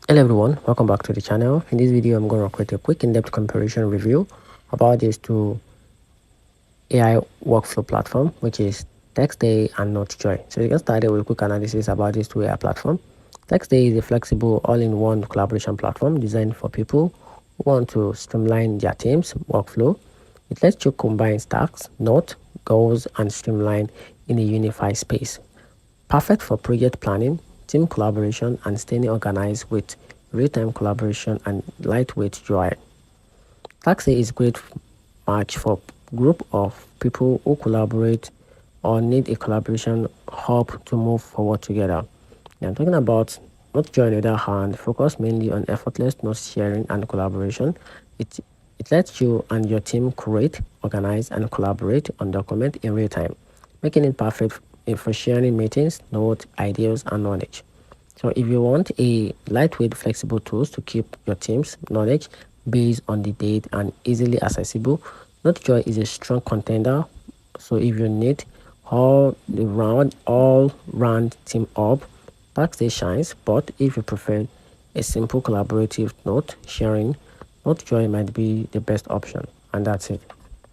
Hello everyone, welcome back to the channel. In this video, I'm going to create a quick in-depth comparison review about these two AI workflow platform, which is Taskade and Notejoy. So we get started with a quick analysis about these two AI platform. Taskade is a flexible all-in-one collaboration platform designed for people who want to streamline their team's workflow. It lets you combine tasks, note, goals, and streamline in a unified space. Perfect for project planning, team collaboration, and staying organized with real-time collaboration and lightweight UI. Taxi is great match for group of people who collaborate or need a collaboration hub to move forward together. I'm talking about Notejoy on the other hand, focus mainly on effortless note sharing and collaboration. It it lets you and your team create, organize, and collaborate on document in real time, making it perfect for sharing meetings, notes, ideas, and knowledge. So if you want a lightweight, flexible tools to keep your team's knowledge based on the date and easily accessible, Notejoy is a strong contender. So if you need all round team up, Taskday shines. But if you prefer a simple collaborative note sharing, Notejoy might be the best option. And that's it.